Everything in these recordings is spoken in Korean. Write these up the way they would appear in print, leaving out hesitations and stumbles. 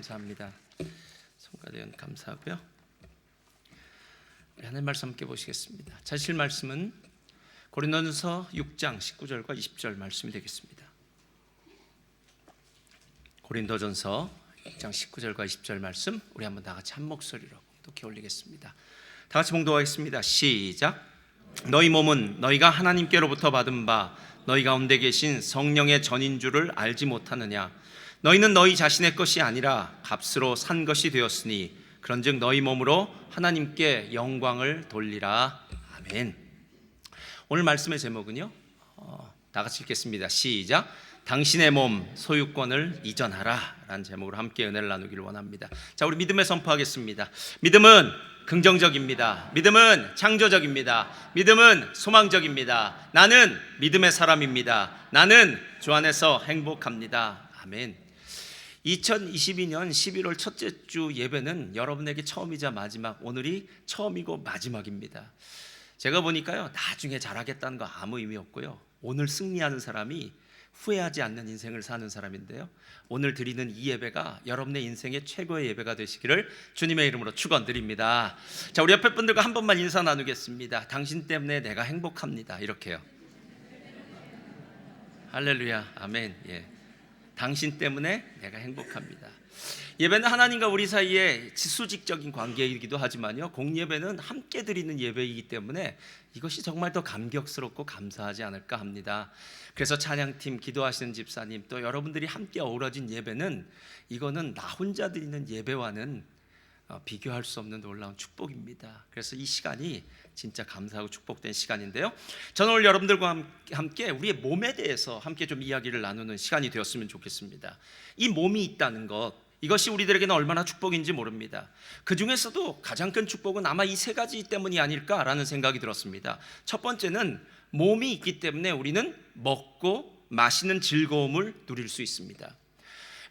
감사합니다. 성가대원 감사하고요. 하나님 말씀 함께 보시겠습니다. 자실 말씀은 고린도전서 6장 19절과 20절 말씀이 되겠습니다. 고린도전서 6장 19절과 20절 말씀 우리 한번 다 같이 한 목소리로 독해 올리겠습니다. 다 같이 봉독하겠습니다. 시작. 너희 몸은 너희가 하나님께로부터 받은 바 너희 가운데 계신 성령의 전인 줄을 알지 못하느냐. 너희는 너희 자신의 것이 아니라 값으로 산 것이 되었으니 그런즉 너희 몸으로 하나님께 영광을 돌리라. 아멘. 오늘 말씀의 제목은요, 다 같이 읽겠습니다. 시작. 당신의 몸 소유권을 이전하라 라는 제목으로 함께 은혜를 나누기를 원합니다. 자, 우리 믿음에 선포하겠습니다. 믿음은 긍정적입니다. 믿음은 창조적입니다. 믿음은 소망적입니다. 나는 믿음의 사람입니다. 나는 주 안에서 행복합니다. 아멘. 2022년 11월 첫째 주 예배는 여러분에게 처음이자 마지막, 오늘이 처음이고 마지막입니다. 제가 보니까요, 나중에 잘하겠다는 거 아무 의미 없고요, 오늘 승리하는 사람이 후회하지 않는 인생을 사는 사람인데요, 오늘 드리는 이 예배가 여러분의 인생의 최고의 예배가 되시기를 주님의 이름으로 축원드립니다. 자, 우리 옆에 분들과 한 번만 인사 나누겠습니다. 당신 때문에 내가 행복합니다. 이렇게요. 할렐루야. 아멘. 예. 당신 때문에 내가 행복합니다. 예배는 하나님과 우리 사이의 수직적인 관계이기도 하지만요, 공예배는 함께 드리는 예배이기 때문에 이것이 정말 더 감격스럽고 감사하지 않을까 합니다. 그래서 찬양팀, 기도하시는 집사님, 또 여러분들이 함께 어우러진 예배는, 이거는 나 혼자 드리는 예배와는 비교할 수 없는 놀라운 축복입니다. 그래서 이 시간이 진짜 감사하고 축복된 시간인데요, 저는 오늘 여러분들과 함께 우리의 몸에 대해서 함께 좀 이야기를 나누는 시간이 되었으면 좋겠습니다. 이 몸이 있다는 것, 이것이 우리들에게는 얼마나 축복인지 모릅니다. 그 중에서도 가장 큰 축복은 아마 이 세 가지 때문이 아닐까라는 생각이 들었습니다. 첫 번째는 몸이 있기 때문에 우리는 먹고 마시는 즐거움을 누릴 수 있습니다.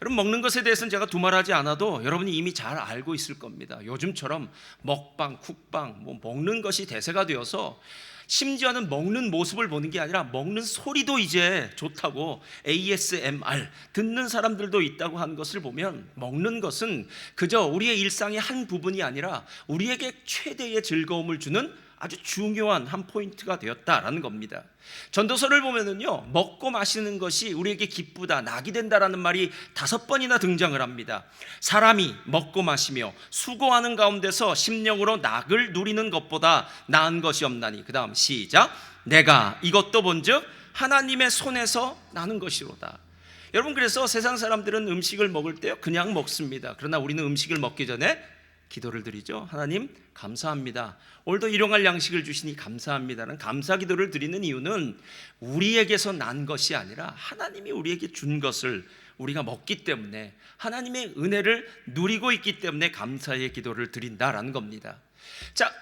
여러분, 먹는 것에 대해서는 제가 두말하지 않아도 여러분이 이미 잘 알고 있을 겁니다. 요즘처럼 먹방, 쿡방, 먹는 것이 대세가 되어서 심지어는 먹는 모습을 보는 게 아니라 먹는 소리도 이제 좋다고 ASMR 듣는 사람들도 있다고 하는 것을 보면, 먹는 것은 그저 우리의 일상의 한 부분이 아니라 우리에게 최대의 즐거움을 주는 아주 중요한 한 포인트가 되었다라는 겁니다. 전도서를 보면은요, 먹고 마시는 것이 우리에게 기쁘다, 낙이 된다라는 말이 5번이나 등장을 합니다. 사람이 먹고 마시며 수고하는 가운데서 심령으로 낙을 누리는 것보다 나은 것이 없나니. 그 다음 시작. 내가 이것도 본즉 하나님의 손에서 나는 것이로다. 여러분, 그래서 세상 사람들은 음식을 먹을 때 그냥 먹습니다. 그러나 우리는 음식을 먹기 전에 기도를 드리죠. 하나님 감사합니다. 오늘도 일용할 양식을 주시니 감사합니다는 감사 기도를 드리는 이유는 우리에게서 난 것이 아니라 하나님이 우리에게 준 것을 우리가 먹기 때문에, 하나님의 은혜를 누리고 있기 때문에 감사의 기도를 드린다라는 겁니다. 자,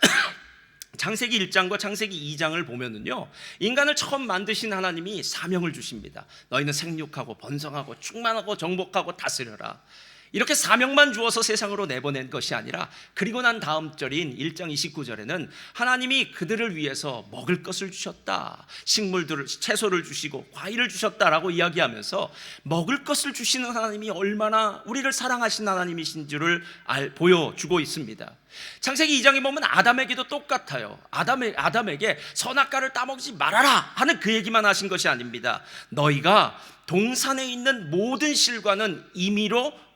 창세기 1장과 창세기 2장을 보면은요, 인간을 처음 만드신 하나님이 사명을 주십니다. 너희는 생육하고 번성하고 충만하고 정복하고 다스려라. 이렇게 사명만 주어서 세상으로 내보낸 것이 아니라, 그리고 난 다음 절인 1장 29절에는 하나님이 그들을 위해서 먹을 것을 주셨다, 식물들을, 채소를 주시고 과일을 주셨다라고 이야기하면서 먹을 것을 주시는 하나님이 얼마나 우리를 사랑하신 하나님이신 줄을 보여주고 있습니다. 창세기 2장에 보면 아담에게도 똑같아요. 아담에게 선악과를 따먹지 말아라 하는 그 얘기만 하신 것이 아닙니다. 너희가 동산에 있는 모든 실과는 임의로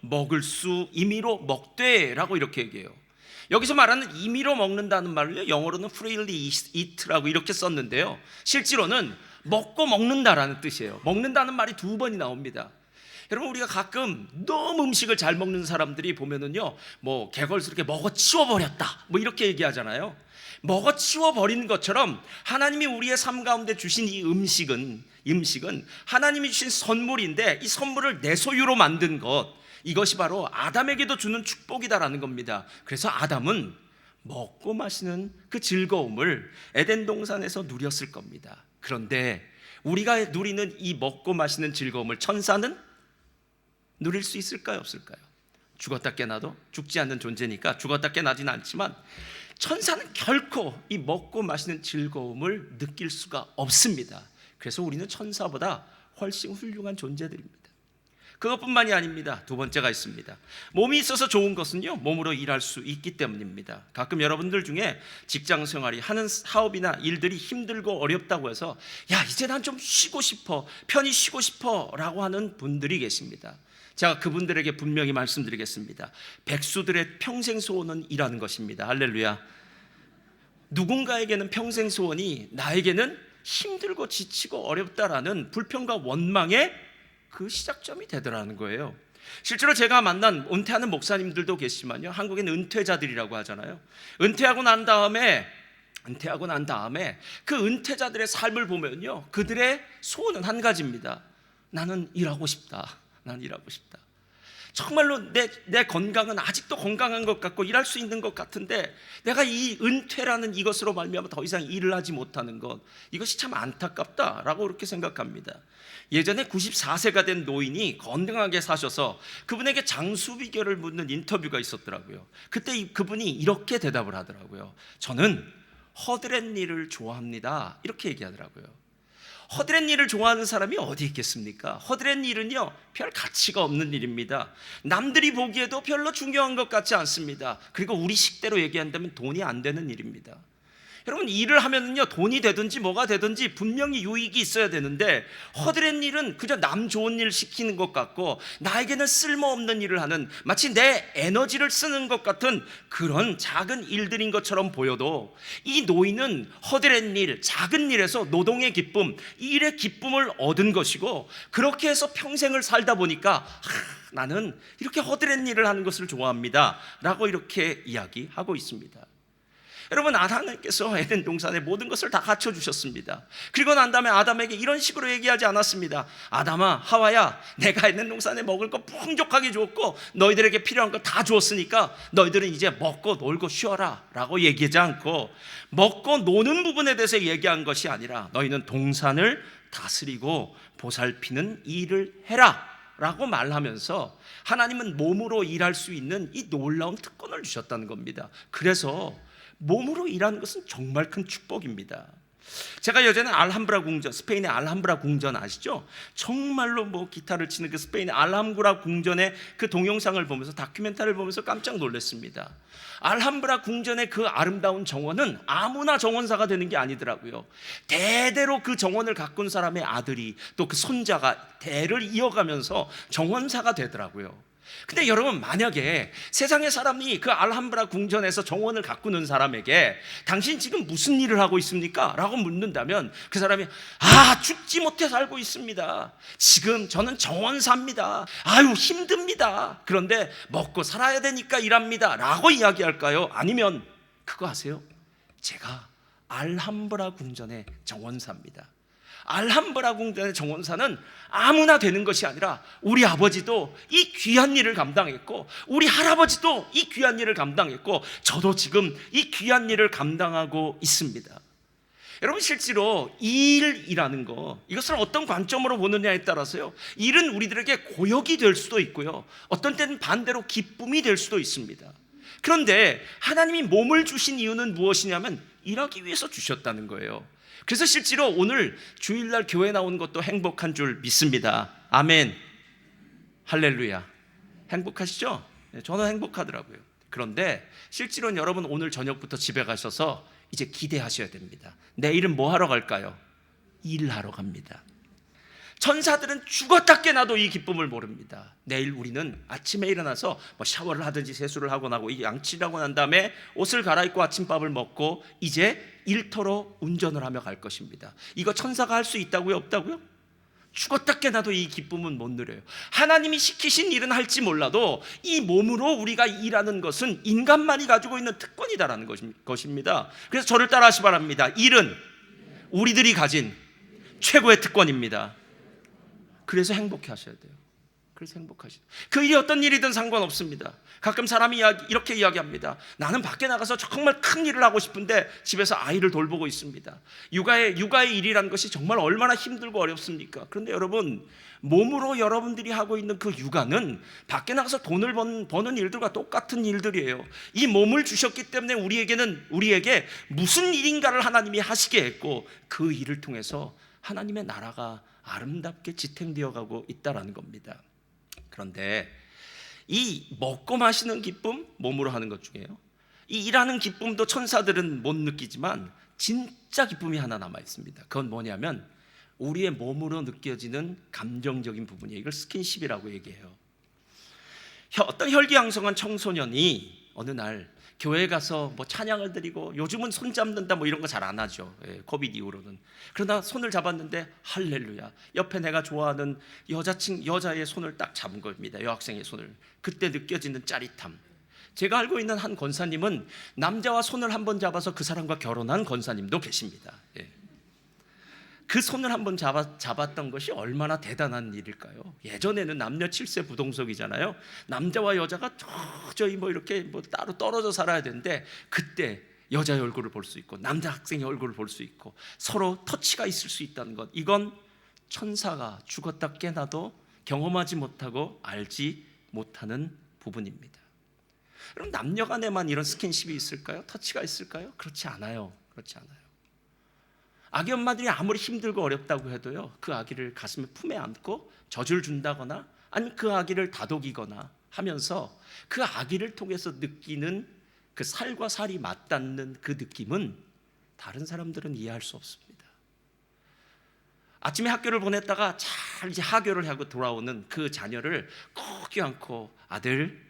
먹되라고 이렇게 얘기해요. 여기서 말하는 임의로 먹는다는 말을요, 영어로는 freely eat라고 이렇게 썼는데요, 실제로는 먹고 먹는다라는 뜻이에요. 먹는다는 말이 2번이 나옵니다. 여러분, 우리가 가끔 너무 음식을 잘 먹는 사람들이 보면은요, 개걸스럽게 먹어 치워버렸다 이렇게 얘기하잖아요. 먹어 치워버리는 것처럼 하나님이 우리의 삶 가운데 주신 이 음식은 하나님이 주신 선물인데, 이 선물을 내 소유로 만든 것, 이것이 바로 아담에게도 주는 축복이다라는 겁니다. 그래서 아담은 먹고 마시는 그 즐거움을 에덴 동산에서 누렸을 겁니다. 그런데 우리가 누리는 이 먹고 마시는 즐거움을 천사는 누릴 수 있을까요, 없을까요? 죽었다 깨나도 죽지 않는 존재니까 죽었다 깨나지는 않지만, 천사는 결코 이 먹고 마시는 즐거움을 느낄 수가 없습니다. 그래서 우리는 천사보다 훨씬 훌륭한 존재들입니다. 그것뿐만이 아닙니다. 두 번째가 있습니다. 몸이 있어서 좋은 것은요, 몸으로 일할 수 있기 때문입니다. 가끔 여러분들 중에 직장 생활이 하는 사업이나 일들이 힘들고 어렵다고 해서 야, 이제 난 좀 쉬고 싶어, 편히 쉬고 싶어 라고 하는 분들이 계십니다. 제가 그분들에게 분명히 말씀드리겠습니다. 백수들의 평생 소원은 일하는 것입니다. 할렐루야. 누군가에게는 평생 소원이 나에게는 힘들고 지치고 어렵다라는 불평과 원망의 그 시작점이 되더라는 거예요. 실제로 제가 만난 은퇴하는 목사님들도 계시지만요, 한국에는 은퇴자들이라고 하잖아요. 은퇴하고 난 다음에 그 은퇴자들의 삶을 보면요, 그들의 소원은 한 가지입니다. 나는 일하고 싶다. 나는 일하고 싶다. 정말로 내 건강은 아직도 건강한 것 같고 일할 수 있는 것 같은데 내가 이 은퇴라는 이것으로 말미암아 더 이상 일을 하지 못하는 것, 이것이 참 안타깝다라고 그렇게 생각합니다. 예전에 94세가 된 노인이 건강하게 사셔서 그분에게 장수 비결을 묻는 인터뷰가 있었더라고요. 그때 그분이 이렇게 대답을 하더라고요. 저는 허드렛 일을 좋아합니다. 이렇게 얘기하더라고요. 허드렛 일을 좋아하는 사람이 어디 있겠습니까? 허드렛 일은요, 별 가치가 없는 일입니다. 남들이 보기에도 별로 중요한 것 같지 않습니다. 그리고 우리 식대로 얘기한다면 돈이 안 되는 일입니다. 여러분, 일을 하면요, 돈이 되든지 뭐가 되든지 분명히 유익이 있어야 되는데 허드렛 일은 그저 남 좋은 일 시키는 것 같고 나에게는 쓸모없는 일을 하는, 마치 내 에너지를 쓰는 것 같은 그런 작은 일들인 것처럼 보여도 이 노인은 허드렛 일, 작은 일에서 노동의 기쁨, 일의 기쁨을 얻은 것이고 그렇게 해서 평생을 살다 보니까 나는 이렇게 허드렛 일을 하는 것을 좋아합니다 라고 이렇게 이야기하고 있습니다. 여러분, 하나님께서 에덴 동산에 모든 것을 다 갖춰주셨습니다. 그리고 난 다음에 아담에게 이런 식으로 얘기하지 않았습니다. 아담아, 하와야, 내가 에덴 동산에 먹을 거 풍족하게 주었고 너희들에게 필요한 거 다 주었으니까 너희들은 이제 먹고 놀고 쉬어라 라고 얘기하지 않고, 먹고 노는 부분에 대해서 얘기한 것이 아니라 너희는 동산을 다스리고 보살피는 일을 해라 라고 말하면서 하나님은 몸으로 일할 수 있는 이 놀라운 특권을 주셨다는 겁니다. 그래서 몸으로 일하는 것은 정말 큰 축복입니다. 제가 예전에 알함브라 궁전, 스페인의 알함브라 궁전 아시죠? 정말로 기타를 치는 그 스페인의 알함브라 궁전의 그 동영상을 보면서, 다큐멘터리를 보면서 깜짝 놀랐습니다. 알함브라 궁전의 그 아름다운 정원은 아무나 정원사가 되는 게 아니더라고요. 대대로 그 정원을 가꾼 사람의 아들이, 또 그 손자가 대를 이어가면서 정원사가 되더라고요. 근데 여러분, 만약에 세상의 사람이 그 알함브라 궁전에서 정원을 가꾸는 사람에게 당신 지금 무슨 일을 하고 있습니까? 라고 묻는다면 그 사람이 죽지 못해 살고 있습니다. 지금 저는 정원사입니다. 아유, 힘듭니다. 그런데 먹고 살아야 되니까 일합니다 라고 이야기할까요? 아니면 그거 아세요? 제가 알함브라 궁전의 정원사입니다. 알함브라 궁전의 정원사는 아무나 되는 것이 아니라 우리 아버지도 이 귀한 일을 감당했고 우리 할아버지도 이 귀한 일을 감당했고 저도 지금 이 귀한 일을 감당하고 있습니다. 여러분, 실제로 일이라는 거, 이것을 어떤 관점으로 보느냐에 따라서요, 일은 우리들에게 고역이 될 수도 있고요, 어떤 때는 반대로 기쁨이 될 수도 있습니다. 그런데 하나님이 몸을 주신 이유는 무엇이냐면 일하기 위해서 주셨다는 거예요. 그래서 실제로 오늘 주일날 교회 나오는 것도 행복한 줄 믿습니다. 아멘, 할렐루야. 행복하시죠? 저는 행복하더라고요. 그런데 실제로는 여러분, 오늘 저녁부터 집에 가셔서 이제 기대하셔야 됩니다. 내일은 뭐 하러 갈까요? 일하러 갑니다. 천사들은 죽었다 깨나도 이 기쁨을 모릅니다. 내일 우리는 아침에 일어나서 샤워를 하든지 세수를 하고 나고 이 양치를 하고 난 다음에 옷을 갈아입고 아침밥을 먹고 이제 일터로 운전을 하며 갈 것입니다. 이거 천사가 할 수 있다고요? 없다고요? 죽었다 깨나도 이 기쁨은 못 누려요. 하나님이 시키신 일은 할지 몰라도 이 몸으로 우리가 일하는 것은 인간만이 가지고 있는 특권이다라는 것입니다. 그래서 저를 따라 하시 바랍니다. 일은 우리들이 가진 최고의 특권입니다. 그래서 행복해 하셔야 돼요. 그래서 행복하시죠. 그 일이 어떤 일이든 상관없습니다. 가끔 사람이 이렇게 이야기합니다. 나는 밖에 나가서 정말 큰 일을 하고 싶은데 집에서 아이를 돌보고 있습니다. 육아의 일이라는 것이 정말 얼마나 힘들고 어렵습니까? 그런데 여러분, 몸으로 여러분들이 하고 있는 그 육아는 밖에 나가서 돈을 버는 일들과 똑같은 일들이에요. 이 몸을 주셨기 때문에 우리에게 무슨 일인가를 하나님이 하시게 했고 그 일을 통해서 하나님의 나라가 아름답게 지탱되어 가고 있다라는 겁니다. 그런데 이 먹고 마시는 기쁨, 몸으로 하는 것 중에요, 이 일하는 기쁨도 천사들은 못 느끼지만 진짜 기쁨이 하나 남아 있습니다. 그건 뭐냐면 우리의 몸으로 느껴지는 감정적인 부분이에요. 이걸 스킨십이라고 얘기해요. 어떤 혈기왕성한 청소년이 어느 날 교회에 가서 뭐 찬양을 드리고, 요즘은 손 잡는다 뭐 이런 거 잘 안 하죠, 코비드 이후로는. 그러나 손을 잡았는데 할렐루야, 옆에 내가 좋아하는 여자의 손을 딱 잡은 겁니다. 여학생의 손을. 그때 느껴지는 짜릿함. 제가 알고 있는 한 권사님은 남자와 손을 한번 잡아서 그 사람과 결혼한 권사님도 계십니다. 그 손을 한번 잡았던 것이 얼마나 대단한 일일까요? 예전에는 남녀 7세 부동석이잖아요. 남자와 여자가 도저히 뭐 이렇게 뭐 따로 떨어져 살아야 되는데, 그때 여자의 얼굴을 볼 수 있고 남자 학생의 얼굴을 볼 수 있고 서로 터치가 있을 수 있다는 것, 이건 천사가 죽었다 깨나도 경험하지 못하고 알지 못하는 부분입니다. 그럼 남녀 간에만 이런 스킨십이 있을까요? 터치가 있을까요? 그렇지 않아요. 그렇지 않아요. 아기 엄마들이 아무리 힘들고 어렵다고 해도요, 그 아기를 가슴에 품에 안고 젖을 준다거나 아니면 그 아기를 다독이거나 하면서 그 아기를 통해서 느끼는 그 살과 살이 맞닿는 그 느낌은 다른 사람들은 이해할 수 없습니다. 아침에 학교를 보냈다가 잘 이제 하교를 하고 돌아오는 그 자녀를 꼭 껴안고 아들,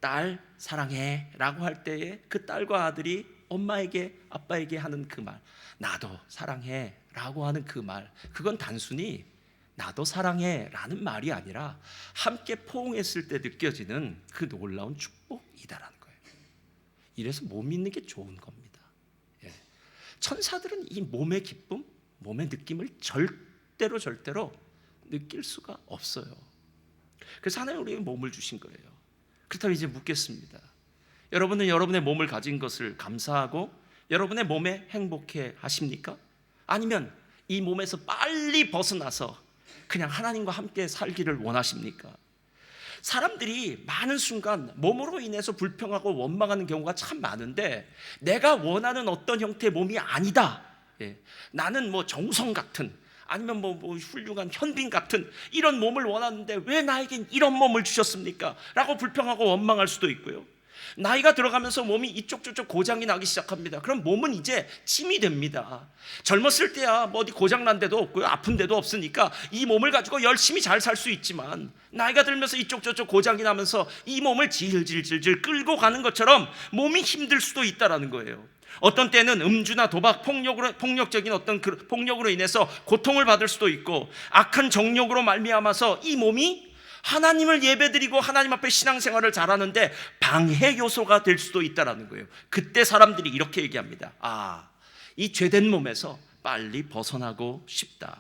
딸 사랑해 라고 할 때에 그 딸과 아들이 엄마에게, 아빠에게 하는 그 말, 나도 사랑해 라고 하는 그 말, 그건 단순히 나도 사랑해 라는 말이 아니라 함께 포옹했을 때 느껴지는 그 놀라운 축복이다라는 거예요. 이래서 몸 있는 게 좋은 겁니다. 천사들은 이 몸의 기쁨, 몸의 느낌을 절대로 느낄 수가 없어요. 그래서 하나님 우리에게 몸을 주신 거예요. 그렇다면 이제 묻겠습니다. 여러분은 여러분의 몸을 가진 것을 감사하고 여러분의 몸에 행복해 하십니까? 아니면 이 몸에서 빨리 벗어나서 그냥 하나님과 함께 살기를 원하십니까? 사람들이 많은 순간 몸으로 인해서 불평하고 원망하는 경우가 참 많은데, 내가 원하는 어떤 형태의 몸이 아니다, 나는 뭐 정성 같은, 아니면 뭐 훌륭한 현빈 같은 이런 몸을 원하는데 왜 나에겐 이런 몸을 주셨습니까? 라고 불평하고 원망할 수도 있고요. 나이가 들어가면서 몸이 이쪽 저쪽 고장이 나기 시작합니다. 그럼 몸은 이제 짐이 됩니다. 젊었을 때야 뭐 어디 고장난 데도 없고요, 아픈 데도 없으니까 이 몸을 가지고 열심히 잘 살 수 있지만, 나이가 들면서 이쪽 저쪽 고장이 나면서 이 몸을 질질질질 끌고 가는 것처럼 몸이 힘들 수도 있다라는 거예요. 어떤 때는 음주나 도박, 폭력적인 어떤 폭력으로 인해서 고통을 받을 수도 있고, 악한 정욕으로 말미암아서 이 몸이 하나님을 예배드리고 하나님 앞에 신앙생활을 잘하는데 방해 요소가 될 수도 있다는 거예요. 그때 사람들이 이렇게 얘기합니다. 이 죄된 몸에서 빨리 벗어나고 싶다.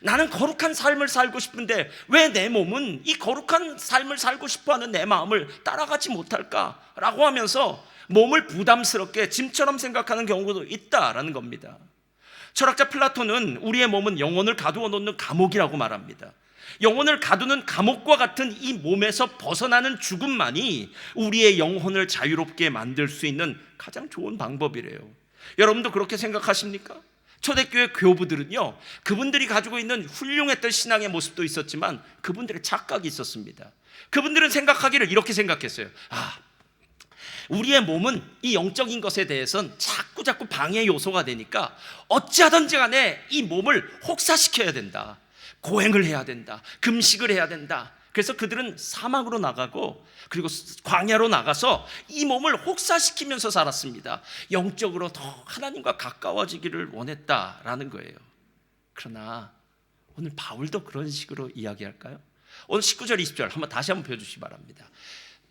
나는 거룩한 삶을 살고 싶은데 왜 내 몸은 이 거룩한 삶을 살고 싶어하는 내 마음을 따라가지 못할까라고 하면서 몸을 부담스럽게 짐처럼 생각하는 경우도 있다라는 겁니다. 철학자 플라톤은 우리의 몸은 영혼을 가두어 놓는 감옥이라고 말합니다. 영혼을 가두는 감옥과 같은 이 몸에서 벗어나는 죽음만이 우리의 영혼을 자유롭게 만들 수 있는 가장 좋은 방법이래요. 여러분도 그렇게 생각하십니까? 초대교회 교부들은요, 그분들이 가지고 있는 훌륭했던 신앙의 모습도 있었지만 그분들의 착각이 있었습니다. 그분들은 생각하기를 이렇게 생각했어요. 우리의 몸은 이 영적인 것에 대해서는 자꾸 방해 요소가 되니까 어찌하든지 간에 이 몸을 혹사시켜야 된다, 고행을 해야 된다, 금식을 해야 된다. 그래서 그들은 사막으로 나가고 그리고 광야로 나가서 이 몸을 혹사시키면서 살았습니다. 영적으로 더 하나님과 가까워지기를 원했다라는 거예요. 그러나 오늘 바울도 그런 식으로 이야기할까요? 오늘 19절 20절 다시 한번 펴주시기 바랍니다.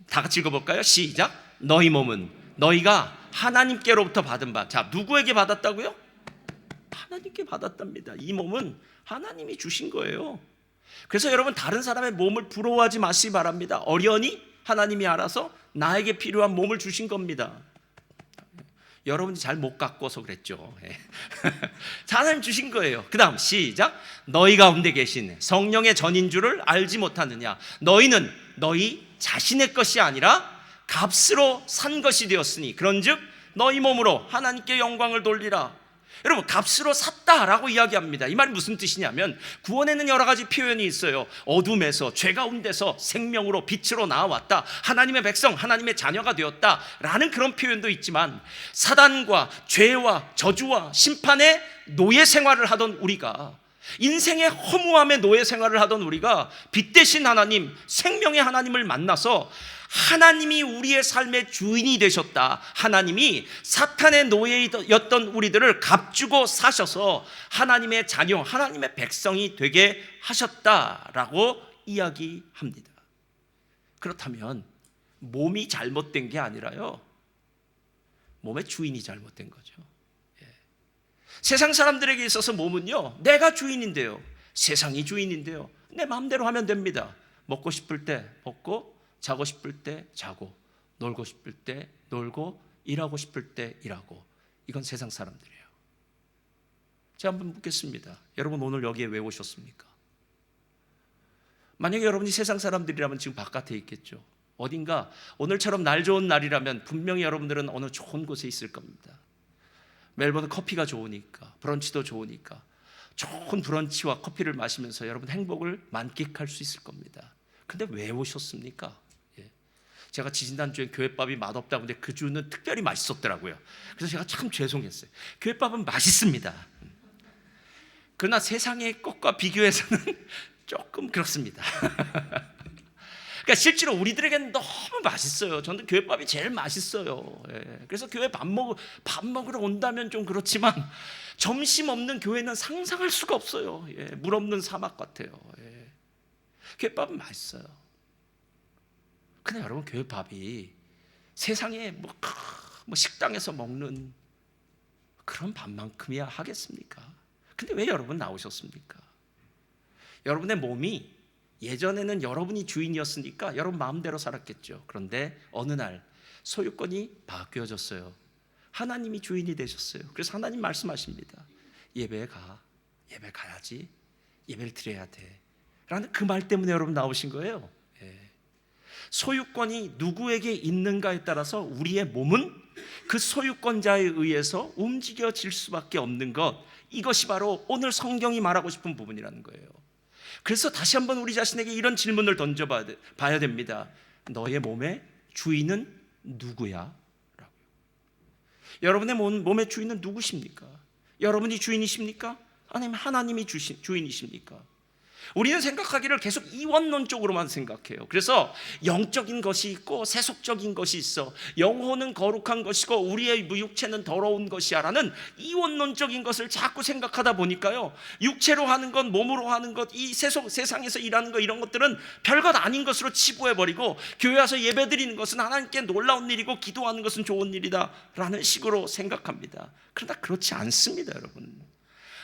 다 같이 읽어볼까요? 시작. 너희 몸은 너희가 하나님께로부터 받은 바. 자, 누구에게 받았다고요? 하나님께 받았답니다. 이 몸은 하나님이 주신 거예요. 그래서 여러분, 다른 사람의 몸을 부러워하지 마시기 바랍니다. 어련히 하나님이 알아서 나에게 필요한 몸을 주신 겁니다. 여러분이 잘 못 갖고서 그랬죠. 하나님 주신 거예요. 그 다음 시작. 너희 가운데 계신 성령의 전인 줄을 알지 못하느냐. 너희는 너희 자신의 것이 아니라 값으로 산 것이 되었으니 그런즉 너희 몸으로 하나님께 영광을 돌리라. 여러분, 값으로 샀다라고 이야기합니다. 이 말이 무슨 뜻이냐면 구원에는 여러 가지 표현이 있어요. 어둠에서, 죄 가운데서 생명으로, 빛으로 나아왔다, 하나님의 백성, 하나님의 자녀가 되었다라는 그런 표현도 있지만, 사단과 죄와 저주와 심판의 노예 생활을 하던 우리가, 인생의 허무함의 노예 생활을 하던 우리가 빛 대신 하나님, 생명의 하나님을 만나서 하나님이 우리의 삶의 주인이 되셨다, 하나님이 사탄의 노예였던 우리들을 값주고 사셔서 하나님의 자녀, 하나님의 백성이 되게 하셨다라고 이야기합니다. 그렇다면 몸이 잘못된 게 아니라요, 몸의 주인이 잘못된 거죠. 세상 사람들에게 있어서 몸은요, 내가 주인인데요, 세상이 주인인데요, 내 마음대로 하면 됩니다. 먹고 싶을 때 먹고, 자고 싶을 때 자고, 놀고 싶을 때 놀고, 일하고 싶을 때 일하고. 이건 세상 사람들이에요. 제가 한번 묻겠습니다. 여러분, 오늘 여기에 왜 오셨습니까? 만약에 여러분이 세상 사람들이라면 지금 바깥에 있겠죠. 어딘가 오늘처럼 날 좋은 날이라면 분명히 여러분들은 어느 좋은 곳에 있을 겁니다. 멜버른 커피가 좋으니까, 브런치도 좋으니까 좋은 브런치와 커피를 마시면서 여러분 행복을 만끽할 수 있을 겁니다. 근데 왜 오셨습니까? 제가 지지난주에 교회밥이 맛없다고, 근데 그 주는 특별히 맛있었더라고요. 그래서 제가 참 죄송했어요. 교회밥은 맛있습니다. 그러나 세상의 것과 비교해서는 조금 그렇습니다. 그러니까 실제로 우리들에게는 너무 맛있어요. 저는 교회밥이 제일 맛있어요. 그래서 교회 밥 먹으러 온다면 좀 그렇지만, 점심 없는 교회는 상상할 수가 없어요. 물 없는 사막 같아요. 교회밥은 맛있어요. 근데 여러분, 교회밥이 세상에 뭐 식당에서 먹는 그런 밥만큼이야 하겠습니까? 근데 왜 여러분 나오셨습니까? 여러분의 몸이 예전에는 여러분이 주인이었으니까 여러분 마음대로 살았겠죠. 그런데 어느 날 소유권이 바뀌어졌어요. 하나님이 주인이 되셨어요. 그래서 하나님 말씀하십니다. 예배에 가. 예배 가야지. 예배를 드려야 돼. 라는 그 말 때문에 여러분 나오신 거예요. 소유권이 누구에게 있는가에 따라서 우리의 몸은 그 소유권자에 의해서 움직여질 수밖에 없는 것, 이것이 바로 오늘 성경이 말하고 싶은 부분이라는 거예요. 그래서 다시 한번 우리 자신에게 이런 질문을 던져봐야 됩니다. 너의 몸의 주인은 누구야? 라고요. 여러분의 몸의 주인은 누구십니까? 여러분이 주인이십니까? 아니면 하나님이 주인이십니까? 우리는 생각하기를 계속 이원론적으로만 생각해요. 그래서 영적인 것이 있고 세속적인 것이 있어, 영혼은 거룩한 것이고 우리의 육체는 더러운 것이야 라는 이원론적인 것을 자꾸 생각하다 보니까요, 육체로 하는 것, 몸으로 하는 것, 이 세상에서 일하는 것, 이런 것들은 별것 아닌 것으로 치부해버리고, 교회 와서 예배드리는 것은 하나님께 놀라운 일이고 기도하는 것은 좋은 일이다 라는 식으로 생각합니다. 그러나 그렇지 않습니다. 여러분,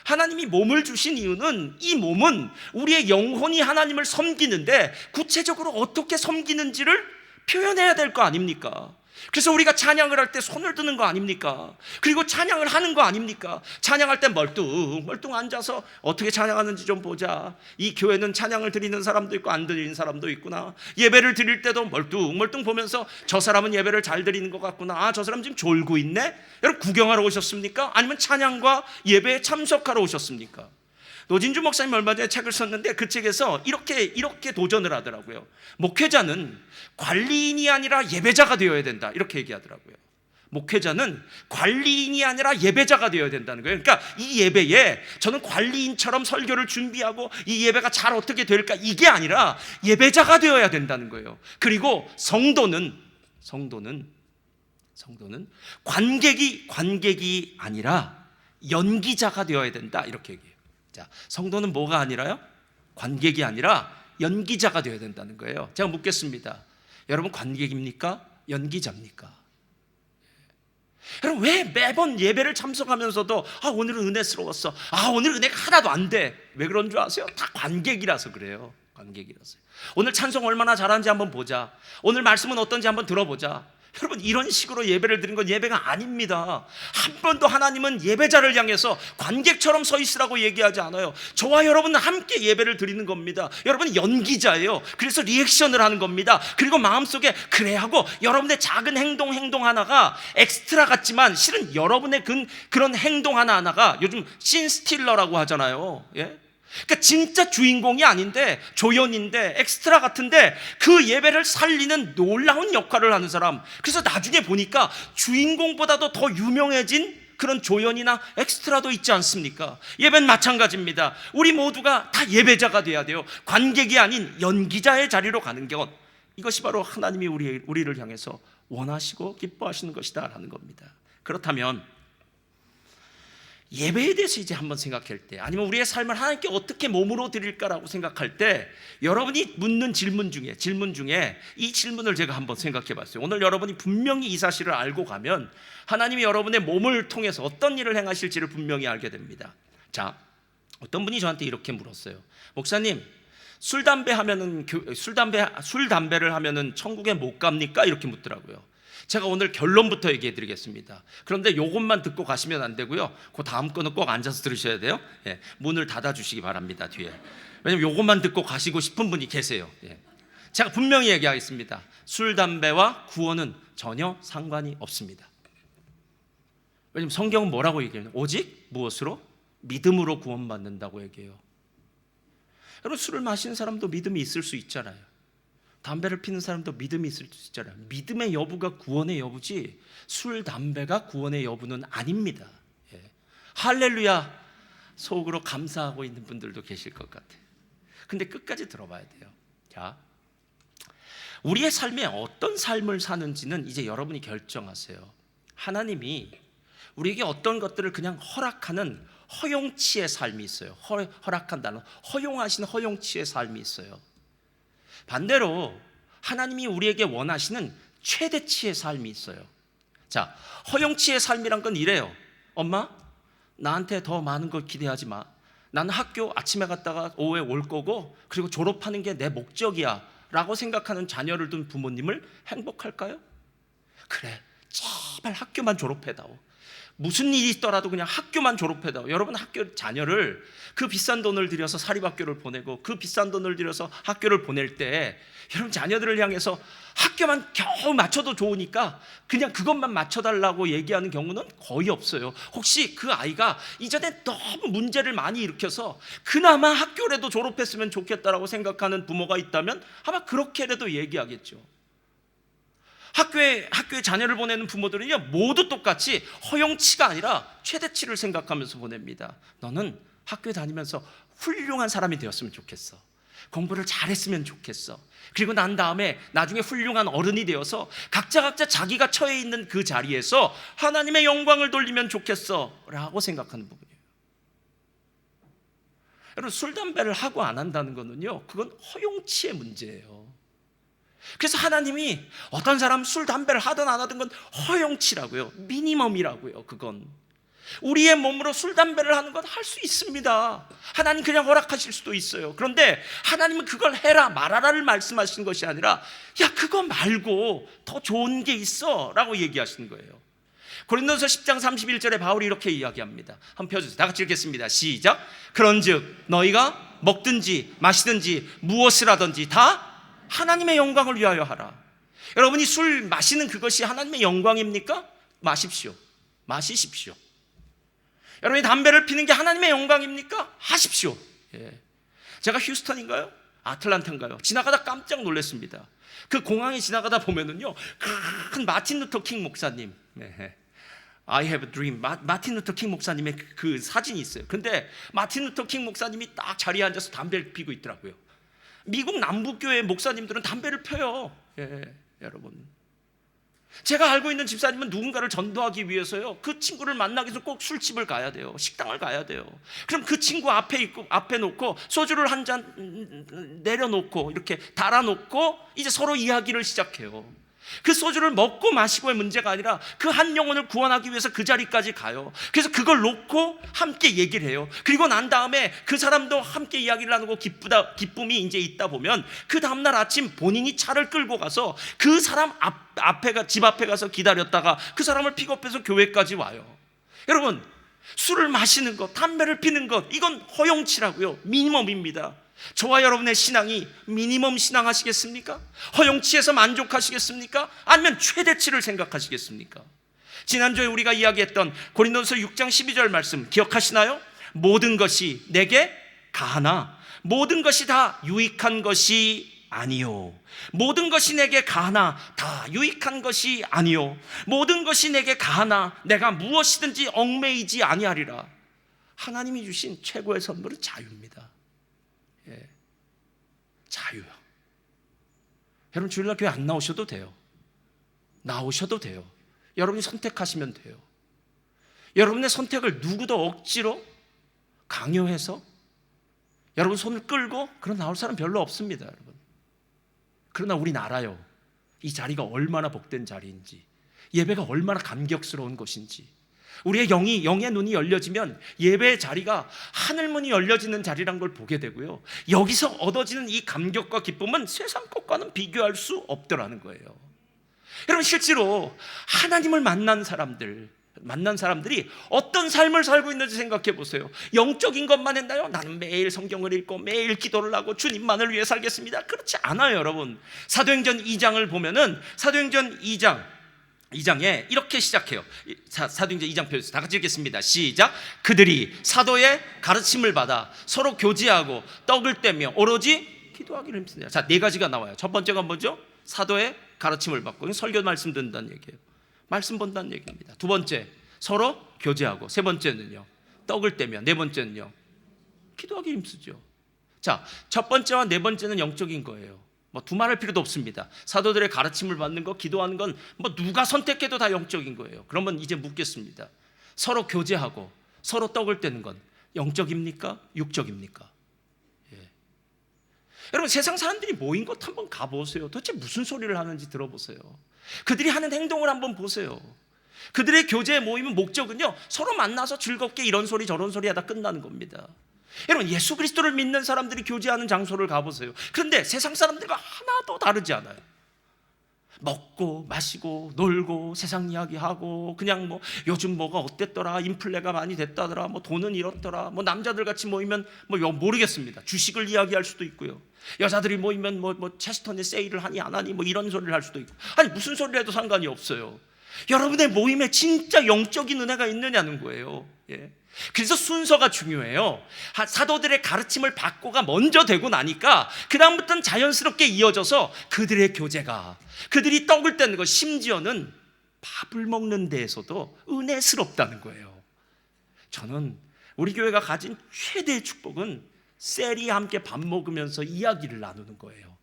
하나님이 몸을 주신 이유는, 이 몸은 우리의 영혼이 하나님을 섬기는데 구체적으로 어떻게 섬기는지를 표현해야 될 거 아닙니까? 그래서 우리가 찬양을 할 때 손을 드는 거 아닙니까? 그리고 찬양을 하는 거 아닙니까? 찬양할 때 멀뚱 앉아서 어떻게 찬양하는지 좀 보자. 이 교회는 찬양을 드리는 사람도 있고 안 드리는 사람도 있구나. 예배를 드릴 때도 멀뚱 보면서 저 사람은 예배를 잘 드리는 것 같구나. 아, 저 사람 지금 졸고 있네. 여러분, 구경하러 오셨습니까? 아니면 찬양과 예배에 참석하러 오셨습니까? 노진주 목사님 얼마 전에 책을 썼는데 그 책에서 이렇게 도전을 하더라고요. 목회자는 관리인이 아니라 예배자가 되어야 된다, 이렇게 얘기하더라고요. 목회자는 관리인이 아니라 예배자가 되어야 된다는 거예요. 그러니까 이 예배에 저는 관리인처럼 설교를 준비하고 이 예배가 잘 어떻게 될까, 이게 아니라 예배자가 되어야 된다는 거예요. 그리고 성도는 관객이 아니라 연기자가 되어야 된다, 이렇게 얘기해요. 자, 성도는 뭐가 아니라요? 관객이 아니라 연기자가 되어야 된다는 거예요. 제가 묻겠습니다. 여러분, 관객입니까? 연기자입니까? 여러분, 왜 매번 예배를 참석하면서도 오늘은 은혜스러웠어, 오늘 은혜가 하나도 안 돼, 왜 그런 줄 아세요? 다 관객이라서 그래요. 관객이라서요. 오늘 찬송 얼마나 잘하는지 한번 보자, 오늘 말씀은 어떤지 한번 들어보자. 여러분, 이런 식으로 예배를 드린 건 예배가 아닙니다. 한 번도 하나님은 예배자를 향해서 관객처럼 서 있으라고 얘기하지 않아요. 저와 여러분은 함께 예배를 드리는 겁니다. 여러분은 연기자예요. 그래서 리액션을 하는 겁니다. 그리고 마음속에 그래 하고 여러분의 작은 행동 하나가 엑스트라 같지만 실은 여러분의 그런 행동 하나하나가 요즘 씬스틸러라고 하잖아요. 예? 그러니까 진짜 주인공이 아닌데 조연인데 엑스트라 같은데 그 예배를 살리는 놀라운 역할을 하는 사람. 그래서 나중에 보니까 주인공보다도 더 유명해진 그런 조연이나 엑스트라도 있지 않습니까? 예배는 마찬가지입니다. 우리 모두가 다 예배자가 돼야 돼요. 관객이 아닌 연기자의 자리로 가는 것, 이것이 바로 하나님이 우리를 향해서 원하시고 기뻐하시는 것이다 라는 겁니다. 그렇다면 예배에 대해서 이제 한번 생각할 때, 아니면 우리의 삶을 하나님께 어떻게 몸으로 드릴까라고 생각할 때 여러분이 묻는 질문 중에 이 질문을 제가 한번 생각해 봤어요. 오늘 여러분이 분명히 이 사실을 알고 가면 하나님이 여러분의 몸을 통해서 어떤 일을 행하실지를 분명히 알게 됩니다. 자, 어떤 분이 저한테 이렇게 물었어요. 목사님, 술 담배를 하면은 천국에 못 갑니까? 이렇게 묻더라고요. 제가 오늘 결론부터 얘기해 드리겠습니다. 그런데 이것만 듣고 가시면 안 되고요, 그 다음 거는 꼭 앉아서 들으셔야 돼요. 예, 문을 닫아 주시기 바랍니다, 뒤에. 왜냐면 이것만 듣고 가시고 싶은 분이 계세요. 예. 제가 분명히 얘기하겠습니다. 술, 담배와 구원은 전혀 상관이 없습니다. 왜냐면 성경은 뭐라고 얘기해요? 오직 무엇으로? 믿음으로 구원받는다고 얘기해요. 여러분, 술을 마시는 사람도 믿음이 있을 수 있잖아요. 담배를 피는 사람도 믿음이 있을 수 있잖아요. 믿음의 여부가 구원의 여부지 술, 담배가 구원의 여부는 아닙니다. 예. 할렐루야 속으로 감사하고 있는 분들도 계실 것 같아요. 근데 끝까지 들어봐야 돼요. 자, 우리의 삶에 어떤 삶을 사는지는 이제 여러분이 결정하세요. 하나님이 우리에게 어떤 것들을 그냥 허락하는 허용치의 삶이 있어요. 허락한다는 허용하시는 허용치의 삶이 있어요. 반대로 하나님이 우리에게 원하시는 최대치의 삶이 있어요. 자, 허용치의 삶이란 건 이래요. 엄마, 나한테 더 많은 걸 기대하지 마. 나는 학교 아침에 갔다가 오후에 올 거고, 그리고 졸업하는 게 내 목적이야 라고 생각하는 자녀를 둔 부모님을 행복할까요? 그래, 제발 학교만 졸업해다오. 무슨 일이 있더라도 그냥 학교만 졸업해다오. 여러분, 학교 자녀를 그 비싼 돈을 들여서 사립학교를 보내고 그 비싼 돈을 들여서 학교를 보낼 때 여러분 자녀들을 향해서 학교만 겨우 맞춰도 좋으니까 그냥 그것만 맞춰달라고 얘기하는 경우는 거의 없어요. 혹시 그 아이가 이전에 너무 문제를 많이 일으켜서 그나마 학교라도 졸업했으면 좋겠다라고 생각하는 부모가 있다면 아마 그렇게라도 얘기하겠죠. 학교에 자녀를 보내는 부모들은요, 모두 똑같이 허용치가 아니라 최대치를 생각하면서 보냅니다. 너는 학교에 다니면서 훌륭한 사람이 되었으면 좋겠어. 공부를 잘했으면 좋겠어. 그리고 난 다음에 나중에 훌륭한 어른이 되어서 각자 자기가 처해 있는 그 자리에서 하나님의 영광을 돌리면 좋겠어 라고 생각하는 부분이에요. 여러분, 술, 담배를 하고 안 한다는 거는요, 그건 허용치의 문제예요. 그래서 하나님이 어떤 사람 술, 담배를 하든 안 하든 건 허용치라고요. 미니멈이라고요. 그건 우리의 몸으로 술, 담배를 하는 건 할 수 있습니다. 하나님 그냥 허락하실 수도 있어요. 그런데 하나님은 그걸 해라 말아라를 말씀하시는 것이 아니라 야, 그거 말고 더 좋은 게 있어 라고 얘기하시는 거예요. 고린도서 10장 31절에 바울이 이렇게 이야기합니다. 한번 펴주세요. 다 같이 읽겠습니다. 시작. 그런즉 너희가 먹든지 마시든지 무엇을 하든지 다 하나님의 영광을 위하여 하라. 여러분이 술 마시는 그것이 하나님의 영광입니까? 마십시오. 마시십시오. 여러분이 담배를 피는 게 하나님의 영광입니까? 하십시오. 예. 제가 휴스턴인가요? 아틀란타인가요? 지나가다 깜짝 놀랐습니다. 그 공항에 지나가다 보면은요, 큰 마틴 루터 킹 목사님, I have a dream. 마틴 루터 킹 목사님의 그 사진이 있어요. 근데 마틴 루터 킹 목사님이 딱 자리에 앉아서 담배를 피고 있더라고요. 미국 남부교회 목사님들은 담배를 펴요. 예, 여러분. 제가 알고 있는 집사님은 누군가를 전도하기 위해서요, 그 친구를 만나기 위해서 꼭 술집을 가야 돼요. 식당을 가야 돼요. 그럼 그 친구 앞에 놓고 소주를 한 잔 내려놓고 이렇게 달아놓고 이제 서로 이야기를 시작해요. 그 소주를 먹고 마시고의 문제가 아니라 그 한 영혼을 구원하기 위해서 그 자리까지 가요. 그래서 그걸 놓고 함께 얘기를 해요. 그리고 난 다음에 그 사람도 함께 이야기를 나누고 기쁨이 이제 있다 보면 그 다음날 아침 본인이 차를 끌고 가서 그 사람 집 앞에 가서 기다렸다가 그 사람을 픽업해서 교회까지 와요. 여러분, 술을 마시는 것, 담배를 피는 것, 이건 허용치라고요. 미니멈입니다. 저와 여러분의 신앙이 미니멈 신앙 하시겠습니까? 허용치에서 만족하시겠습니까? 아니면 최대치를 생각하시겠습니까? 지난주에 우리가 이야기했던 고린도서 6장 12절 말씀 기억하시나요? 모든 것이 내게 가하나 모든 것이 다 유익한 것이 아니요. 모든 것이 내게 가하나 다 유익한 것이 아니요. 모든 것이 내게 가하나 내가 무엇이든지 얽매이지 아니하리라. 하나님이 주신 최고의 선물은 자유입니다. 예. 자유요. 여러분, 주일날 교회 안 나오셔도 돼요. 나오셔도 돼요. 여러분이 선택하시면 돼요. 여러분의 선택을 누구도 억지로 강요해서 여러분 손을 끌고 그런 나올 사람 별로 없습니다, 여러분. 그러나 우린 알아요. 이 자리가 얼마나 복된 자리인지, 예배가 얼마나 감격스러운 것인지. 우리의 영의 눈이 열려지면 예배의 자리가 하늘문이 열려지는 자리란 걸 보게 되고요, 여기서 얻어지는 이 감격과 기쁨은 세상 것과는 비교할 수 없더라는 거예요. 여러분, 실제로 하나님을 만난 사람들이 어떤 삶을 살고 있는지 생각해 보세요. 영적인 것만 했나요? 나는 매일 성경을 읽고 매일 기도를 하고 주님만을 위해 살겠습니다. 그렇지 않아요, 여러분. 사도행전 2장을 보면은 사도행전 2장에 이렇게 시작해요. 사도행전 2장 표에서 다 같이 읽겠습니다. 시작. 그들이 사도의 가르침을 받아 서로 교제하고 떡을 떼며 오로지 기도하기를 힘쓰니라. 자, 네 가지가 나와요. 첫 번째가 뭐죠? 사도의 가르침을 받고, 설교 말씀 듣는다는 얘기예요. 말씀 본다는 얘기입니다. 두 번째, 서로 교제하고. 세 번째는요, 떡을 떼며. 네 번째는요, 기도하기 힘쓰죠. 자, 첫 번째와 네 번째는 영적인 거예요. 뭐 두말할 필요도 없습니다. 사도들의 가르침을 받는 거, 기도하는 건 뭐 누가 선택해도 다 영적인 거예요. 그러면 이제 묻겠습니다. 서로 교제하고 서로 떡을 떼는 건 영적입니까? 육적입니까? 예. 여러분, 세상 사람들이 모인 곳 한번 가보세요. 도대체 무슨 소리를 하는지 들어보세요. 그들이 하는 행동을 한번 보세요. 그들의 교제 모임은 목적은요, 서로 만나서 즐겁게 이런 소리 저런 소리 하다 끝나는 겁니다. 여러분, 예수 그리스도를 믿는 사람들이 교제하는 장소를 가보세요. 그런데 세상 사람들과 하나도 다르지 않아요. 먹고 마시고 놀고 세상 이야기하고, 그냥 뭐 요즘 뭐가 어땠더라, 인플레가 많이 됐다더라, 뭐 돈은 이렇더라, 뭐 남자들 같이 모이면 뭐 모르겠습니다. 주식을 이야기할 수도 있고요, 여자들이 모이면 뭐 체스턴에 세일을 하니 안 하니 뭐 이런 소리를 할 수도 있고. 아니, 무슨 소리를 해도 상관이 없어요. 여러분의 모임에 진짜 영적인 은혜가 있느냐는 거예요. 예. 그래서 순서가 중요해요. 사도들의 가르침을 받고가 먼저 되고 나니까 그 다음부터는 자연스럽게 이어져서 그들의 교제가, 그들이 떡을 떼는 것, 심지어는 밥을 먹는 데에서도 은혜스럽다는 거예요. 저는 우리 교회가 가진 최대의 축복은 셀이 함께 밥 먹으면서 이야기를 나누는 거예요.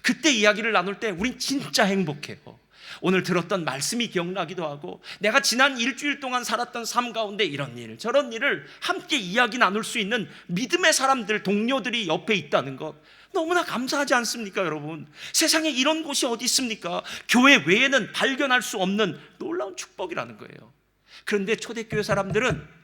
그때 이야기를 나눌 때 우린 진짜 행복해요. 오늘 들었던 말씀이 기억나기도 하고, 내가 지난 일주일 동안 살았던 삶 가운데 이런 일 저런 일을 함께 이야기 나눌 수 있는 믿음의 사람들, 동료들이 옆에 있다는 것, 너무나 감사하지 않습니까, 여러분? 세상에 이런 곳이 어디 있습니까? 교회 외에는 발견할 수 없는 놀라운 축복이라는 거예요. 그런데 초대교회 사람들은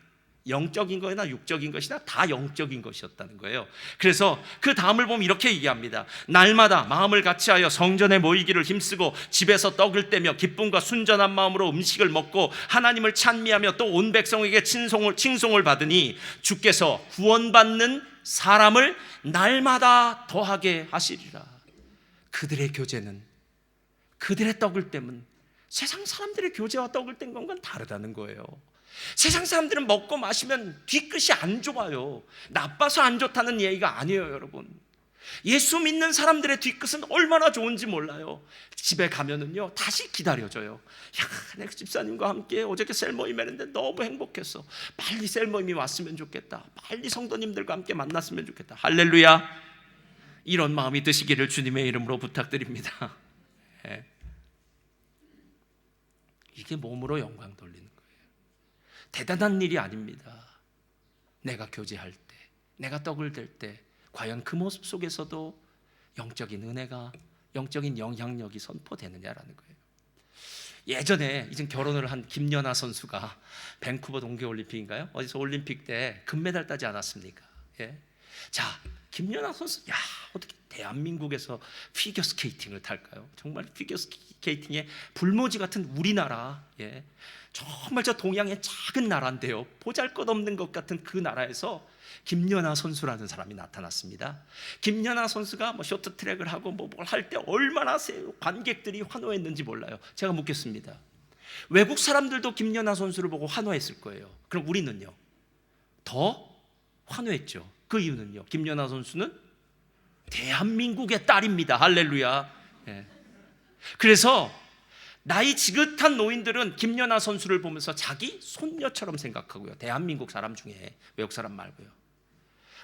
영적인 거나 육적인 것이나 다 영적인 것이었다는 거예요. 그래서 그 다음을 보면 이렇게 얘기합니다. 날마다 마음을 같이하여 성전에 모이기를 힘쓰고 집에서 떡을 떼며 기쁨과 순전한 마음으로 음식을 먹고 하나님을 찬미하며 또 온 백성에게 칭송을 받으니 주께서 구원받는 사람을 날마다 더하게 하시리라. 그들의 교제는, 그들의 떡을 떼면 세상 사람들의 교제와 떡을 뗀 것과는 다르다는 거예요. 세상 사람들은 먹고 마시면 뒤끝이 안 좋아요. 나빠서 안 좋다는 얘기가 아니에요, 여러분. 예수 믿는 사람들의 뒤끝은 얼마나 좋은지 몰라요. 집에 가면은요, 다시 기다려줘요. 야, 내가 집사님과 함께 어저께 셀 모임 했는데 너무 행복했어. 빨리 셀 모임이 왔으면 좋겠다. 빨리 성도님들과 함께 만났으면 좋겠다. 할렐루야. 이런 마음이 드시기를 주님의 이름으로 부탁드립니다. 네. 이게 몸으로 영광 돌리는 거예요. 대단한 일이 아닙니다. 내가 교제할 때, 내가 떡을 댈 때 과연 그 모습 속에서도 영적인 은혜가 영적인 영향력이 선포되느냐라는 거예요. 예전에 이제 결혼을 한 김연아 선수가 밴쿠버 동계올림픽인가요? 어디서 올림픽 때 금메달 따지 않았습니까? 예. 자, 김연아 선수, 야, 어떻게 대한민국에서 피겨 스케이팅을 탈까요? 정말 피겨 스케이팅의 불모지 같은 우리나라, 예. 정말 저 동양의 작은 나라인데요, 보잘것없는 것 같은 그 나라에서 김연아 선수라는 사람이 나타났습니다. 김연아 선수가 뭐 쇼트트랙을 하고 뭘 할 때 얼마나 관객들이 환호했는지 몰라요. 제가 묻겠습니다. 외국 사람들도 김연아 선수를 보고 환호했을 거예요. 그럼 우리는요? 더 환호했죠. 그 이유는요, 김연아 선수는 대한민국의 딸입니다. 할렐루야. 예. 그래서 나이 지긋한 노인들은 김연아 선수를 보면서 자기 손녀처럼 생각하고요. 대한민국 사람 중에, 외국 사람 말고요.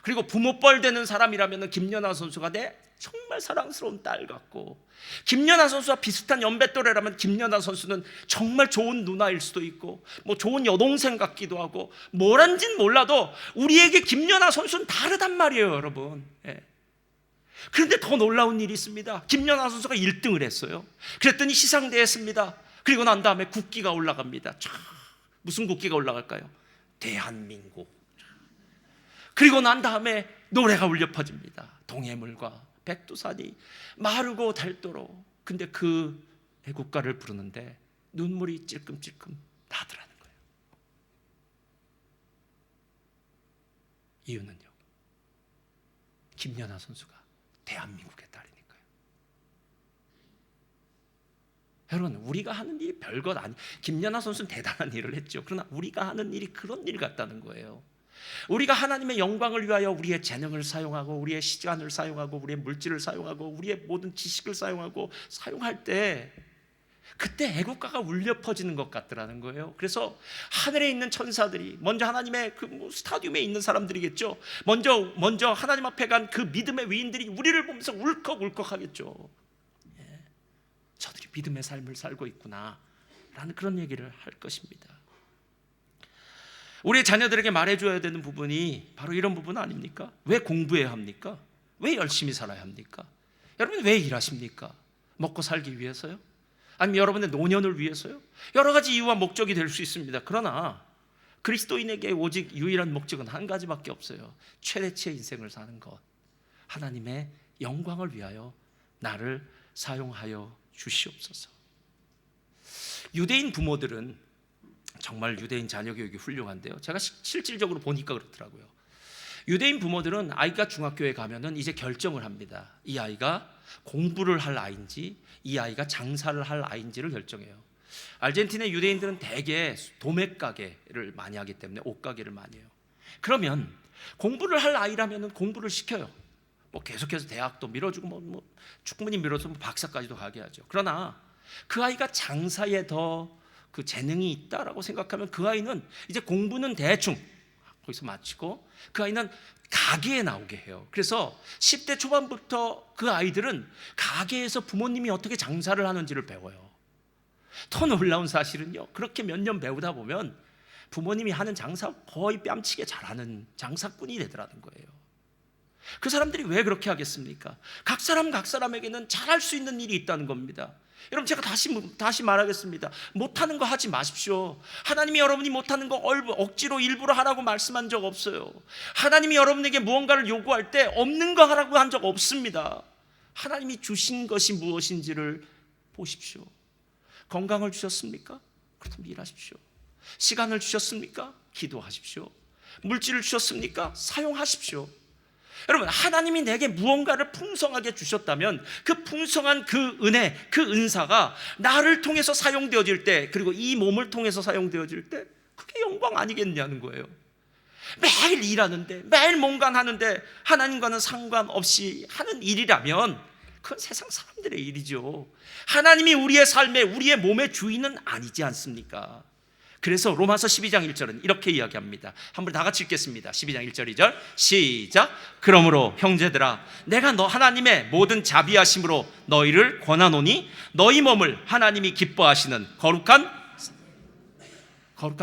그리고 부모뻘 되는 사람이라면 김연아 선수가 내 정말 사랑스러운 딸 같고, 김연아 선수와 비슷한 연배 또래라면 김연아 선수는 정말 좋은 누나일 수도 있고, 뭐 좋은 여동생 같기도 하고, 뭐란진 몰라도 우리에게 김연아 선수는 다르단 말이에요, 여러분. 예. 그런데 더 놀라운 일이 있습니다. 김연아 선수가 1등을 했어요. 그랬더니 시상대 했습니다. 그리고 난 다음에 국기가 올라갑니다. 무슨 국기가 올라갈까요? 대한민국. 그리고 난 다음에 노래가 울려 퍼집니다. 동해물과 백두산이 마르고 닳도록. 근데 그 애국가를 부르는데 눈물이 찔끔찔끔 나더라는 거예요. 이유는요, 김연아 선수가 대한민국의 딸이니까요. 여러분, 우리가 하는 일이 별것 아니. 김연아 선수는 대단한 일을 했죠. 그러나 우리가 하는 일이 그런 일 같다는 거예요. 우리가 하나님의 영광을 위하여 우리의 재능을 사용하고, 우리의 시간을 사용하고, 우리의 물질을 사용하고, 우리의 모든 지식을 사용하고 사용할 때, 그때 애국가가 울려 퍼지는 것 같더라는 거예요. 그래서 하늘에 있는 천사들이, 먼저 하나님의 그 스타디움에 있는 사람들이겠죠. 먼저 하나님 앞에 간 그 믿음의 위인들이 우리를 보면서 울컥울컥 하겠죠. 예. 저들이 믿음의 삶을 살고 있구나 라는 그런 얘기를 할 것입니다. 우리 자녀들에게 말해줘야 되는 부분이 바로 이런 부분 아닙니까? 왜 공부해야 합니까? 왜 열심히 살아야 합니까? 여러분, 왜 일하십니까? 먹고 살기 위해서요? 아니면 여러분의 노년을 위해서요? 여러 가지 이유와 목적이 될 수 있습니다. 그러나 그리스도인에게 오직 유일한 목적은 한 가지밖에 없어요. 최대치의 인생을 사는 것. 하나님의 영광을 위하여 나를 사용하여 주시옵소서. 유대인 부모들은 정말 유대인 자녀 교육이 훌륭한데요, 제가 실질적으로 보니까 그렇더라고요. 유대인 부모들은 아이가 중학교에 가면은 이제 결정을 합니다. 이 아이가 공부를 할 아이인지, 이 아이가 장사를 할 아이인지를 결정해요. 아르헨티나의 유대인들은 대개 도매가게를 많이 하기 때문에 옷가게를 많이 해요. 그러면 공부를 할 아이라면 공부를 시켜요. 뭐 계속해서 대학도 밀어주고 뭐 충분히 밀어서 박사까지도 가게 하죠. 그러나 그 아이가 장사에 더 그 재능이 있다라고 생각하면 그 아이는 이제 공부는 대충 거기서 마치고 그 아이는 가게에 나오게 해요. 그래서 10대 초반부터 그 아이들은 가게에서 부모님이 어떻게 장사를 하는지를 배워요. 더 놀라운 사실은요, 그렇게 몇 년 배우다 보면 부모님이 하는 장사 거의 뺨치게 잘하는 장사꾼이 되더라는 거예요. 그 사람들이 왜 그렇게 하겠습니까? 각 사람에게는 잘할 수 있는 일이 있다는 겁니다. 여러분, 제가 다시 말하겠습니다. 못하는 거 하지 마십시오. 하나님이 여러분이 못하는 거 억지로 일부러 하라고 말씀한 적 없어요. 하나님이 여러분에게 무언가를 요구할 때 없는 거 하라고 한 적 없습니다. 하나님이 주신 것이 무엇인지를 보십시오. 건강을 주셨습니까? 그렇다면 일하십시오. 시간을 주셨습니까? 기도하십시오. 물질을 주셨습니까? 사용하십시오. 여러분, 하나님이 내게 무언가를 풍성하게 주셨다면 그 풍성한 그 은혜, 그 은사가 나를 통해서 사용되어질 때, 그리고 이 몸을 통해서 사용되어질 때, 그게 영광 아니겠냐는 거예요. 매일 일하는데, 매일 뭔가 하는데 하나님과는 상관없이 하는 일이라면 그건 세상 사람들의 일이죠. 하나님이 우리의 삶에, 우리의 몸의 주인은 아니지 않습니까? 그래서 로마서 12장 1절은 이렇게 이야기합니다. 한번 다 같이 읽겠습니다. 12장 1절 2절 시작. 그러므로 형제들아, 내가 너 하나님의 모든 자비하심으로 너희를 권하노니 너희 몸을 하나님이 기뻐하시는 거룩한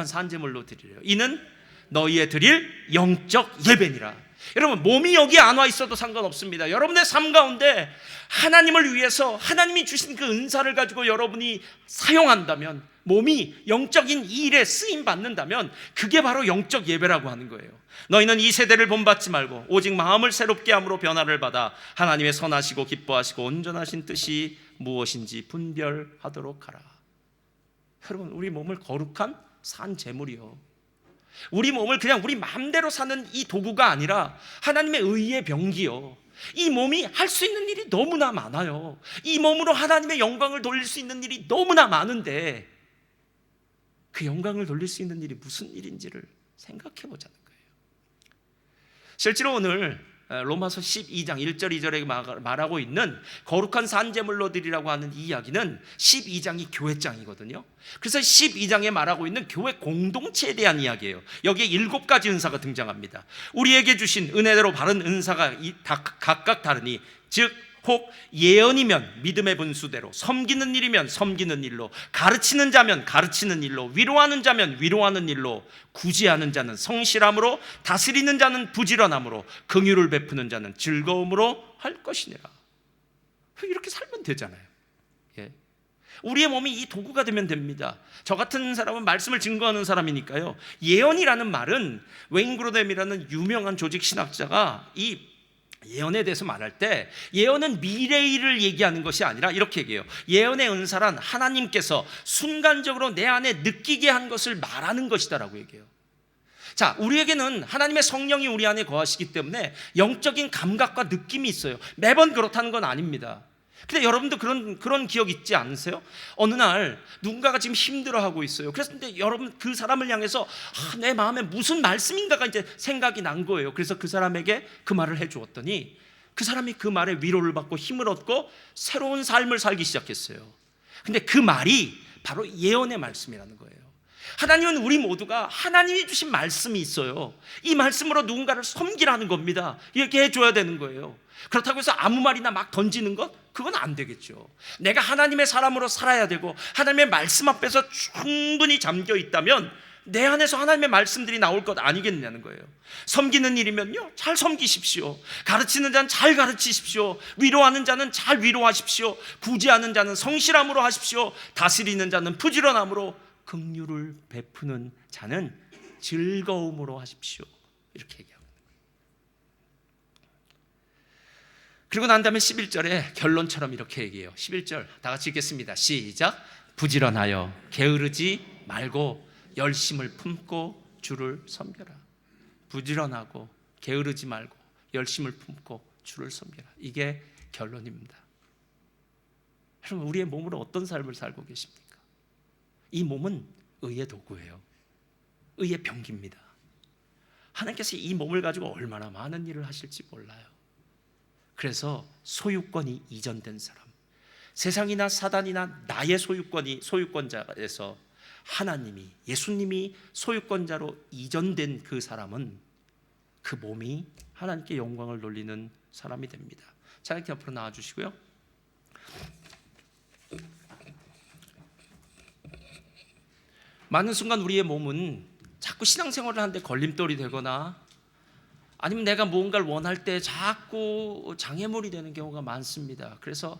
산제물로 드리래요. 이는 너희의 드릴 영적 예배니라. 여러분, 몸이 여기 안 와 있어도 상관없습니다. 여러분의 삶 가운데 하나님을 위해서 하나님이 주신 그 은사를 가지고 여러분이 사용한다면, 몸이 영적인 이 일에 쓰임 받는다면 그게 바로 영적 예배라고 하는 거예요. 너희는 이 세대를 본받지 말고 오직 마음을 새롭게 함으로 변화를 받아 하나님의 선하시고 기뻐하시고 온전하신 뜻이 무엇인지 분별하도록 하라. 여러분, 우리 몸을 거룩한 산 제물이요, 우리 몸을 그냥 우리 마음대로 사는 이 도구가 아니라 하나님의 의의 병기요, 이 몸이 할 수 있는 일이 너무나 많아요. 이 몸으로 하나님의 영광을 돌릴 수 있는 일이 너무나 많은데 그 영광을 돌릴 수 있는 일이 무슨 일인지를 생각해 보자는 거예요. 실제로 오늘 로마서 12장 1절 2절에 말하고 있는 거룩한 산제물로 드리라고 하는 이 이야기는 12장이 교회장이거든요. 그래서 12장에 말하고 있는 교회 공동체에 대한 이야기예요. 여기에 7가지 은사가 등장합니다. 우리에게 주신 은혜대로 바른 은사가 각각 다르니, 즉 혹 예언이면 믿음의 분수대로, 섬기는 일이면 섬기는 일로, 가르치는 자면 가르치는 일로, 위로하는 자면 위로하는 일로, 구제하는 자는 성실함으로, 다스리는 자는 부지런함으로, 긍휼을 베푸는 자는 즐거움으로 할 것이니라. 이렇게 살면 되잖아요. 예. 우리의 몸이 이 도구가 되면 됩니다. 저 같은 사람은 말씀을 증거하는 사람이니까요. 예언이라는 말은 웨인 그로뎀이라는 유명한 조직 신학자가 이 예언에 대해서 말할 때, 예언은 미래일을 얘기하는 것이 아니라 이렇게 얘기해요. 예언의 은사란 하나님께서 순간적으로 내 안에 느끼게 한 것을 말하는 것이다 라고 얘기해요. 자, 우리에게는 하나님의 성령이 우리 안에 거하시기 때문에 영적인 감각과 느낌이 있어요. 매번 그렇다는 건 아닙니다. 근데 여러분도 그런 기억 있지 않으세요? 어느 날 누군가가 지금 힘들어하고 있어요. 그래서 근데 여러분 그 사람을 향해서 내 마음에 무슨 말씀인가가 이제 생각이 난 거예요. 그래서 그 사람에게 그 말을 해주었더니 그 사람이 그 말에 위로를 받고 힘을 얻고 새로운 삶을 살기 시작했어요. 근데 그 말이 바로 예언의 말씀이라는 거예요. 하나님은 우리 모두가 하나님이 주신 말씀이 있어요. 이 말씀으로 누군가를 섬기라는 겁니다. 이렇게 해줘야 되는 거예요. 그렇다고 해서 아무 말이나 막 던지는 것, 그건 안 되겠죠. 내가 하나님의 사람으로 살아야 되고 하나님의 말씀 앞에서 충분히 잠겨 있다면 내 안에서 하나님의 말씀들이 나올 것 아니겠냐는 거예요. 섬기는 일이면요, 잘 섬기십시오. 가르치는 자는 잘 가르치십시오. 위로하는 자는 잘 위로하십시오. 구제하는 자는 성실함으로 하십시오. 다스리는 자는 부지런함으로, 긍휼을 베푸는 자는 즐거움으로 하십시오. 이렇게 얘기합니다. 그리고 난 다음에 11절에 결론처럼 이렇게 얘기해요. 11절 다 같이 읽겠습니다. 시작. 부지런하여 게으르지 말고 열심을 품고 주를 섬겨라. 부지런하고 게으르지 말고 열심을 품고 주를 섬겨라. 이게 결론입니다. 여러분, 우리의 몸으로 어떤 삶을 살고 계십니까? 이 몸은 의의 도구예요. 의의 병기입니다. 하나님께서 이 몸을 가지고 얼마나 많은 일을 하실지 몰라요. 그래서 소유권이 이전된 사람, 세상이나 사단이나 나의 소유권자에서 하나님이, 예수님이 소유권자로 이전된 그 사람은, 그 몸이 하나님께 영광을 돌리는 사람이 됩니다. 자, 이렇게 앞으로 나와주시고요. 많은 순간 우리의 몸은 자꾸 신앙생활을 하는데 걸림돌이 되거나, 아니면 내가 무언가를 원할 때 자꾸 장애물이 되는 경우가 많습니다. 그래서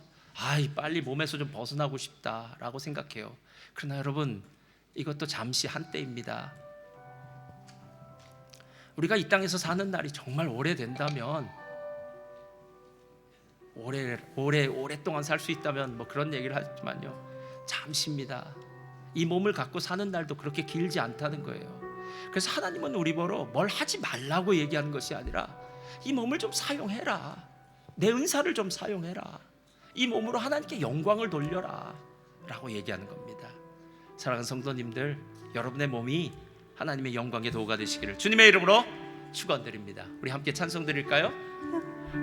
빨리 몸에서 좀 벗어나고 싶다라고 생각해요. 그러나 여러분, 이것도 잠시 한때입니다. 우리가 이 땅에서 사는 날이 정말 오래된다면, 오랫동안 살 수 있다면 뭐 그런 얘기를 하지만요, 잠시입니다. 이 몸을 갖고 사는 날도 그렇게 길지 않다는 거예요. 그래서 하나님은 우리 보러 뭘 하지 말라고 얘기하는 것이 아니라, 이 몸을 좀 사용해라. 내 은사를 좀 사용해라. 이 몸으로 하나님께 영광을 돌려라 라고 얘기하는 겁니다. 사랑하는 성도님들, 여러분의 몸이 하나님의 영광의 도구가 되시기를 주님의 이름으로 축원드립니다. 우리 함께 찬송 드릴까요?